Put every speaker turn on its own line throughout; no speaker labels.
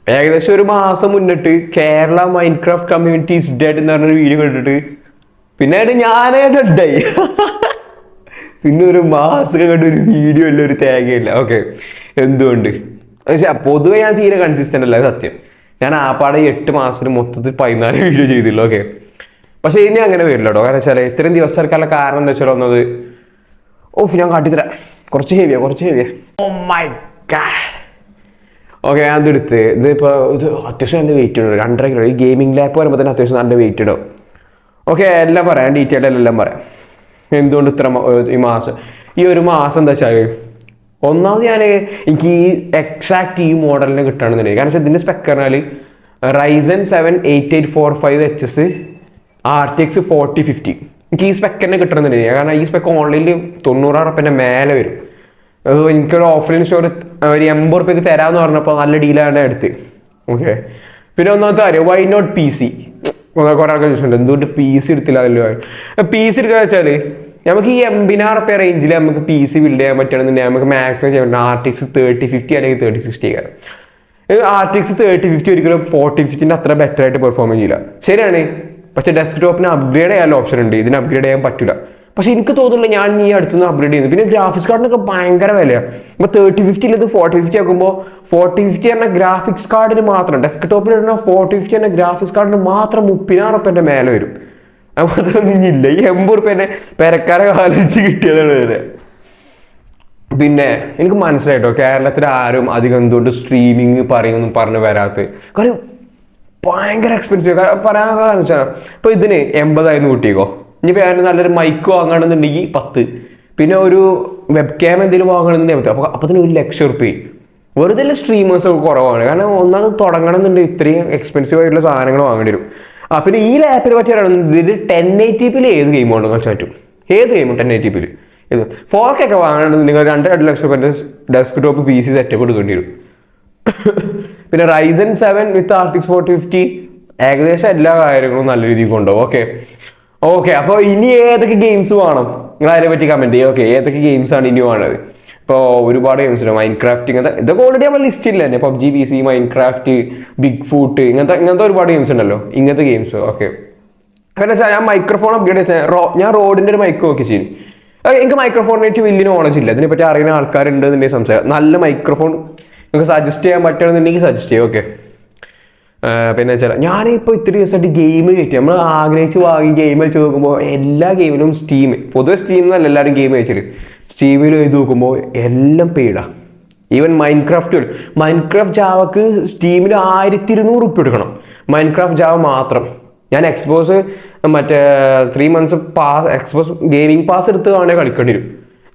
ഏകദേശം ഒരു മാസം മുന്നിട്ട് കേരള മൈൻക്രാഫ്റ്റ് കമ്മ്യൂണിറ്റീസ് ഡെഡ് എന്ന് പറഞ്ഞൊരു വീഡിയോ കണ്ടിട്ട് പിന്നെ ഞാനേ ഡെഡായി. പിന്നെ ഒരു മാസം കണ്ട ഒരു വീഡിയോ ഇല്ല, ഒരു തേങ്ങയില്ല. ഓക്കെ, എന്തുകൊണ്ട് പക്ഷെ പൊതുവെ ഞാൻ തീരെ കൺസിസ്റ്റന്റ് അല്ല, സത്യം. ഞാൻ ആപ്പാടെ 8 മാസത്തിന് മൊത്തത്തിൽ 14 വീഡിയോ ചെയ്തില്ല. ഓക്കെ, പക്ഷെ ഇനി അങ്ങനെ വരില്ല കേട്ടോ. കാരണം വെച്ചാൽ ഇത്രയും ദിവസം എടുക്കാനുള്ള കാരണം എന്താ വെച്ചാൽ ഒന്നത്, ഓഫ് ഞാൻ കാട്ടിത്തരാം. കുറച്ച് ഹെവിയാ. Oh my God. ഓക്കെ, ഞാൻ ഇതെടുത്ത് ഇതിപ്പോൾ ഇത് അത്യാവശ്യം നല്ല വെയിറ്റ് ഉണ്ട്, 2.5 കിലോ. ഈ ഗെയിമിംഗ് ലാപ്പ് വരുമ്പോൾ തന്നെ അത്യാവശ്യം നല്ല വെയിറ്റ് ഇടും. ഓക്കെ, എല്ലാം പറയാം, ഡീറ്റെയിൽ എല്ലാം പറയാം. എന്തുകൊണ്ട് ഇത്ര ഈ ഒരു മാസം എന്താ വെച്ചാൽ, ഒന്നാമത് എനിക്ക് ഈ എക്സാക്ട് ഈ മോഡലിനെ കിട്ടുകയാണെന്നുണ്ടെങ്കിൽ, കാരണം വെച്ചാൽ ഇതിൻ്റെ സ്പെക്ക് പറഞ്ഞാൽ Ryzen 7 8845HS RTX 4050. എനിക്ക് ഈ സ്പെക്ക് തന്നെ കിട്ടണമെന്നുണ്ടെങ്കിൽ, കാരണം ഈ സ്പെക്ക് ഓൺലൈനിൽ 90,000 റുപ്യൻ്റെ മേലെ വരും. എനിക്കൊരു ഓഫ്ലൈൻ സ്റ്റോർ ഒരു 80 റുപ്യക്ക് തരാമെന്ന് പറഞ്ഞപ്പോൾ നല്ല ഡീലാണ് എടുത്ത്. ഓക്കെ, പിന്നെ ഒന്നാമത്തെ കാര്യം, വൈ നോട്ട് PC? കുറേ ആൾക്കാർ ചോദിച്ചിട്ടുണ്ട് എന്തുകൊണ്ട് PC എടുത്തില്ല. അതിൽ PC എടുക്കുക വെച്ചാൽ നമുക്ക് ഈ 80,000 റുപ്യ റേഞ്ചിൽ നമുക്ക് PC ബിൽഡ് ചെയ്യാൻ പറ്റുകയാണെന്നുണ്ടെങ്കിൽ നമുക്ക് മാക്സിമം ചെയ്യാൻ പറ്റും RTX 3050 അല്ലെങ്കിൽ 3060. RTX 3050 ഒരിക്കലും 4050 അത്ര ബെറ്റർ ആയിട്ട് പെർഫോം ചെയ്യില്ല, ശരിയാണ്. പക്ഷെ ഡെസ്ക്ടോപ്പിന് അപ്ഗ്രേഡ് ചെയ്യാനുള്ള ഓപ്ഷൻ ഉണ്ട്, ഇതിന് അപ്ഗ്രേഡ് ചെയ്യാൻ പറ്റില്ല. പക്ഷെ എനിക്ക് തോന്നുന്നില്ല ഞാൻ ഈ അടുത്തുനിന്ന് അപ്ഗ്രേഡ് ചെയ്യുന്നത്. പിന്നെ ഗ്രാഫിക്സ് കാർഡിനൊക്കെ ഭയങ്കര വിലയാണ്. ഇപ്പോൾ 3050 ഇത് 4050 ആക്കുമ്പോൾ 4050 പറഞ്ഞ ഗ്രാഫിക്സ് കാർഡിന് മാത്രം, ഡെസ്ക്ടോപ്പിൽ ഇടുന്ന 4050 എന്ന ഗ്രാഫിക്സ് കാർഡിന് മാത്രം 30,000 റുപ്യൻ്റെ മേലെ വരും. അത് മാത്രമൊന്നും ഇല്ല, ഈ 80 റുപ്യൻ്റെ പെരക്കാരെ കാലിച്ച് കിട്ടിയതാണ് വരെ. പിന്നെ എനിക്ക് മനസ്സിലായിട്ടോ കേരളത്തിൽ ആരും അധികം എന്തുകൊണ്ട് സ്ട്രീമിങ് പറയുമെന്നും പറഞ്ഞ് വരാത്ത കാര്യം, ഭയങ്കര എക്സ്പെൻസീവ് പറയാൻ കാരണം വെച്ചാൽ ഇപ്പോൾ ഇതിന് 80,000 കൂട്ടിക്കോ. ഇനിയിപ്പോൾ ഞാൻ നല്ലൊരു മൈക്ക് വാങ്ങണമെന്നുണ്ടെങ്കിൽ 10, പിന്നെ ഒരു വെബ് ക്യാം എന്തെങ്കിലും വാങ്ങണമെന്നുണ്ടെങ്കിൽ 10. അപ്പോൾ അതിന് 1,00,000 റുപ്യ. വെറുതെ സ്ട്രീമേഴ്സ് ഒക്കെ കുറവാണ്, കാരണം ഒന്നാമത് തുടങ്ങണം എന്നുണ്ടെങ്കിൽ ഇത്രയും എക്സ്പെൻസീവ് ആയിട്ടുള്ള സാധനങ്ങൾ വാങ്ങേണ്ടി വരും. പിന്നെ ഈ ലാപ്പിനെ പറ്റി പറയുന്നത്, ഇത് 1080p ഏത് ഗെയിം ഉണ്ടോ കളിച്ചാൽ പറ്റും. ഏത് ഗെയിമും 1080p ഇത് 4K ഒക്കെ വാങ്ങണമെന്നുണ്ടെങ്കിൽ 2-2 ലക്ഷം റുപ്യൻ്റെ ഡെസ്ക്ടോപ്പ് PC സെറ്റപ്പ് എടുക്കേണ്ടി വരും. പിന്നെ Ryzen 7 വിത്ത് RTX 4050 ഏകദേശം എല്ലാ കാര്യങ്ങളും നല്ല രീതിയിൽ കൊണ്ടുപോകും. ഓക്കെ, അപ്പോൾ ഇനി ഏതൊക്കെ ഗെയിംസ് വേണം നിങ്ങൾ അതിനെ പറ്റി കമൻറ്റ് ചെയ്യുക. ഓക്കെ, ഏതൊക്കെ ഗെയിംസാണ് ഇനി വേണ്ടത്? ഇപ്പോൾ ഒരുപാട് ഗെയിംസ് ഉണ്ട്, മൈൻക്രാഫ്റ്റ്, ഇതൊക്കെ ഓൾറെഡി നമ്മൾ ലിസ്റ്റില്ല തന്നെ. PUBG PC, Minecraft, big foot, ഇങ്ങനത്തെ ഒരുപാട് ഗെയിംസ് ഉണ്ടല്ലോ, ഇങ്ങനത്തെ ഗെയിംസ്. ഓക്കെ, പിന്നെ ഞാൻ മൈക്രോഫോൺ അപ്ഗ്രേഡ് ചെയ്താൽ ഞാൻ റോഡിൻ്റെ ഒരു മൈക്ക് നോക്കി ചെയ്യും. എനിക്ക് മൈക്രോഫോണിനായിട്ട് വലിയ നോളജ് ഇല്ല, ഇതിനെപ്പറ്റി അറിയുന്ന ആൾക്കാരുണ്ട് എന്നുണ്ടെങ്കിൽ സംസാരം. നല്ല മൈക്രോഫോൺ നിങ്ങൾക്ക് സജസ്റ്റ് ചെയ്യാൻ പറ്റുകയാണെന്നുണ്ടെങ്കിൽ സജസ്റ്റ് ചെയ്യും. ഓക്കെ, പിന്നെ വെച്ചാൽ ഞാനിപ്പോൾ ഇത്തിരി ദിവസമായിട്ട് ഗെയിം കയറ്റി, നമ്മൾ ആഗ്രഹിച്ച് വാങ്ങി ഗെയിം കളിച്ച് നോക്കുമ്പോൾ എല്ലാ ഗെയിമിലും പൊതുവെ സ്റ്റീം എന്നല്ല എല്ലാവരും ഗെയിം കഴിച്ചത്, സ്റ്റീമിൽ എഴുതി നോക്കുമ്പോൾ എല്ലാം പെയ്ഡാണ്. ഈവൻ മൈൻക്രാഫ്റ്റ് ജാവക്ക് സ്റ്റീമിൽ 1200 റുപ്യ എടുക്കണം, മൈൻക്രാഫ്റ്റ് ജാവ മാത്രം. ഞാൻ എക്സ്പോസ് മറ്റേ 3 months എക്സ്പോസ് ഗെയിമിംഗ് പാസ് എടുത്ത് വേണേൽ കളിക്കേണ്ടി വരും.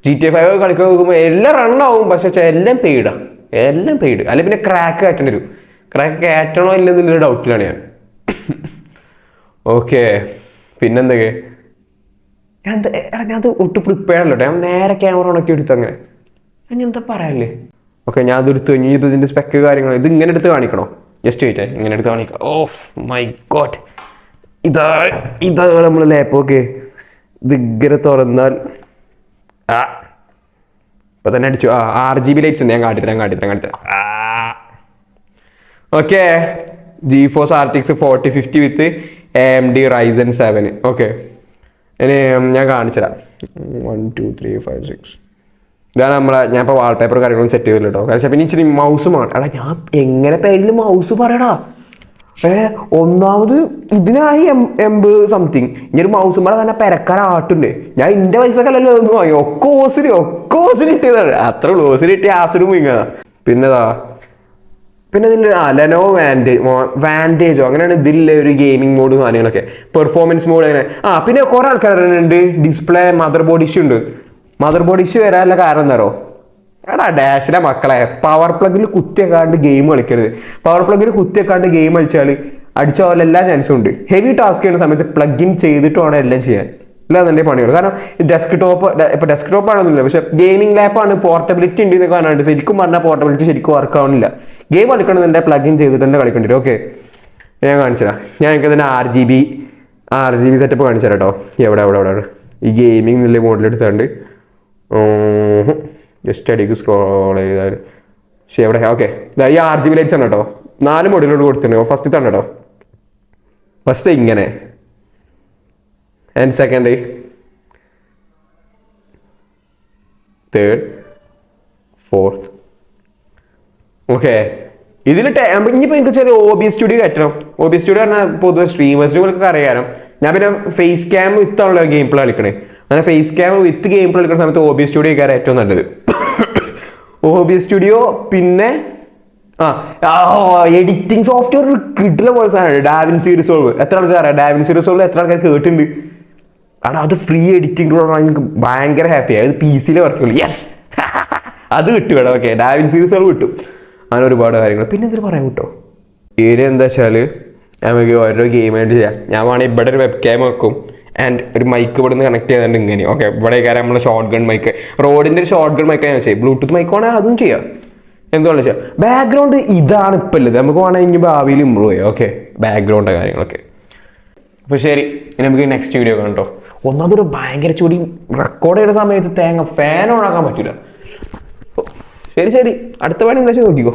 GTA 5 കളിക്കാൻ നോക്കുമ്പോൾ എല്ലാം റണ്ണാവും, പക്ഷെ എല്ലാം പെയ്ഡാണ്, എല്ലാം പെയ്ഡ്. അല്ലെങ്കിൽ പിന്നെ ക്രാക്ക് കയറ്റേണ്ടി വരും. ക്രാക്ക് കയറ്റണോ ഇല്ലെന്നുള്ളൊരു ഡൗട്ടിലാണ് ഞാൻ. ഓക്കെ, പിന്നെന്തൊക്കെ ഞാൻ ഒട്ടും പ്രിപ്പയർ അല്ലോ, ഞാൻ നേരെ ക്യാമറ ഉണക്കി എടുത്തു. അങ്ങനെ ഞാൻ എന്താ പറയാല്ലേ. ഓക്കെ, ഞാൻ അത് എടുത്തു കഴിഞ്ഞു. ഇപ്പോൾ ഇതിൻ്റെ സ്പെക്ക് കാര്യങ്ങൾ ഇത് ഇങ്ങനെ എടുത്ത് കാണിക്കണോ? ജസ്റ്റ് വെയിറ്റ്, ഇങ്ങനെ എടുത്ത് കാണിക്കാം. ഓഫ് മൈ ഗോഡ്, ഇതാണ് നമ്മൾ ലാപ്പ്. ഓക്കെ, ഇത് ഇങ്ങനെ തുറന്നാൽ ഇപ്പൊ തന്നെ അടിച്ചു. RGB ലൈറ്റ്സ് ഉണ്ട്, ഞാൻ കാട്ടിത്തരാം. ഓക്കെ, GeForce RTX 4050 വിത്ത് AMD Ryzen 7. ഓക്കെ, ഇനി ഞാൻ കാണിച്ചുതരാം. 1 2 3 5 6 ഇതാണ് ഞാൻ ഇപ്പോൾ വാൾപേപ്പർ കാര്യങ്ങളും സെറ്റ് ചെയ്തില്ല കേട്ടോ. കാരണം പിന്നെ ഇച്ചിരി മൗസ് എടാ, ഞാൻ എങ്ങനെ പേരിൽ മൗസ് പറയടാ. ഒന്നാമത് ഇതിനായി 80 സംതിങ്. ഇനി ഒരു മൗസും കൂടെ തന്നെ പെരക്കാരാട്ടുണ്ട്. ഞാൻ എൻ്റെ പൈസക്കല്ലല്ലോ ഒന്നും വാങ്ങി, ഒക്കെ ഓസിന് ഇട്ടിയതാണ്. അത്ര ഓസിന് ഇട്ടിയ ആസിഡ് മുങ്ങാ. പിന്നെ ഇതിൻ്റെ ലെനോവോ വാൻറ്റേജോ അങ്ങനെയാണ് ഇതിലെ ഒരു ഗെയിമിംഗ് മോഡ് കാര്യങ്ങളൊക്കെ, പെർഫോമൻസ് മോഡ് അങ്ങനെ. പിന്നെ കുറേ ആൾക്കാർ പറയുന്നുണ്ട് ഡിസ്പ്ലേ മദർ ബോർഡ് ഇഷ്യൂ ഉണ്ട്. മദർ ബോർഡ് ഇഷ്യൂ വരാനുള്ള കാരണം എന്താണോ? എടാ ഡാഷിലെ മക്കളെ, പവർ പ്ലഗിൽ കുത്തിയേക്കാണ്ട് ഗെയിം കളിക്കരുത്. പവർ പ്ലഗിൽ കുത്തിയേക്കാണ്ട് ഗെയിം കളിച്ചാൽ അടിച്ച പോലെ എല്ലാ ചാൻസും ഉണ്ട്. ഹെവി ടാസ്ക് ചെയ്യുന്ന സമയത്ത് പ്ലഗ് ഇൻ ചെയ്തിട്ട് വേണം എല്ലാം ചെയ്യാൻ. ഇല്ലാതെ എൻ്റെ പണികൾ. കാരണം ഡെസ്ക്ടോപ്പ് ആണെന്നില്ല, പക്ഷെ ഗെയിമിംഗ് ലാപ്പാണ്, പോർട്ടബിലിറ്റി ഉണ്ട് എന്നൊക്കെ പറഞ്ഞിട്ട് ശരിക്കും പറഞ്ഞാൽ പോർട്ടബിലിറ്റി ശരിക്കും വർക്ക് ആവുന്നില്ല. ഗെയിം കളിക്കണമെന്നുണ്ടെ പ്ലഗ് ഇൻ ചെയ്തിട്ട് തന്നെ കളിക്കേണ്ടി വരും. ഓക്കെ, ഞാൻ കാണിച്ചുതരാം. ഞാൻ എനിക്ക് തന്നെ RGB സെറ്റപ്പ് കാണിച്ചു തരാം കേട്ടോ. എവിടെ ഈ ഗെയിമിംഗ് എന്നുള്ള മോഡിലെടുത്താണ്ട് ജസ്റ്റ് അടിക്ക് സ്ക്രോൾ ചെയ്താൽ പക്ഷേ എവിടെ? ഓക്കെ, ഈ RGB ലൈറ്റ്സ് ആണ് കേട്ടോ. 4 മോഡലുകൾ കൊടുത്തിട്ടുണ്ട്. ഫസ്റ്റ് തന്നെ കേട്ടോ, ഫസ്റ്റ് ഇങ്ങനെ, and second, third, fourth. Okay, ഇതിൽ ഇനിയിപ്പോൾ എനിക്ക് ചെറിയ OBS സ്റ്റുഡിയോ കയറ്റണം. OBS സ്റ്റുഡിയോ പറഞ്ഞാൽ പൊതുവെ സ്ട്രീമേഴ്സിനൊക്കെ അറിയാനും. ഞാൻ പിന്നെ ഫേസ് ക്യാം വിത്താണല്ലോ ഗെയിം പ്ലേ കളിക്കണേ. അങ്ങനെ ഫേസ് ക്യാം വിത്ത് ഗെയിം പ്ലേ കളിക്കുന്ന സമയത്ത് OBS സ്റ്റുഡിയോ കയറാൻ ഏറ്റവും നല്ലത്. OBS സ്റ്റുഡിയോ, പിന്നെ എഡിറ്റിംഗ് സോഫ്റ്റ്വെയർ കിട്ടില്ല പോലെ സാധനമാണ് ഡാവിൻസി റിസോൾവ്. എത്ര ആൾക്കാർ അറിയാം ഡാവിൻസി റിസോൾവ്? എത്ര ആൾക്കാർ കേട്ടിട്ടുണ്ട്? കാരണം അത് ഫ്രീ എഡിറ്റിംഗ് എനിക്ക് ഭയങ്കര ഹാപ്പിയായി. അത് PC-യിലെ വർക്ക് ചെയ്യുള്ളൂ. യെസ്, അത് കിട്ടും കേട്ടോ. ഓക്കെ, ഡാവിൻസി റിസോൾവ് കിട്ടും. അങ്ങനെ ഒരുപാട് കാര്യങ്ങൾ. പിന്നെ എന്തിനു പറയാൻ കിട്ടോ, ഏരിയ എന്താ വെച്ചാൽ നമുക്ക് ഓരോ ഗെയിമായിട്ട് ചെയ്യാം. ഞാൻ വേണമെങ്കിൽ ഇവിടെ ഒരു വെബ് ക്യാം വെക്കും, ആൻഡ് ഒരു മൈക്ക് ഇവിടെ നിന്ന് കണക്ട് ചെയ്തിട്ടുണ്ട് ഇങ്ങനെ. ഓക്കെ, ഇവിടെ കാര്യം നമ്മൾ ഷോർട്ട് ഗൺ മൈക്ക്, റോഡിൻ്റെ ഒരു ഷോർട്ട് ഗൺ മൈക്കാണ് ചെയ്യാം. ബ്ലൂടൂത്ത് മൈക്കാണെങ്കിൽ അതും ചെയ്യാം. എന്തുകൊണ്ട് വെച്ചാൽ ബാക്ക്ഗ്രൗണ്ട് ഇതാണ് ഇപ്പം ഉള്ളത്. നമുക്ക് വേണമെങ്കിൽ ഇനി ഭാവിയിൽ ഇമ്പ്രൂവ് ചെയ്യാം. ഓക്കെ, ബാക്ക്ഗ്രൗണ്ട് കാര്യങ്ങളൊക്കെ. അപ്പോൾ ശരി, ഇനി നമുക്ക് നെക്സ്റ്റ് വീഡിയോ കാണട്ടോ. ഒന്നാമതൊരു ഭയങ്കര ചൂടി, റെക്കോർഡ് ചെയ്യുന്ന സമയത്ത് ഫാൻ ഓൺ ആക്കാൻ പറ്റില്ല. ശരി, അടുത്ത പണി എന്താ വെച്ചാൽ നോക്കിക്കോ.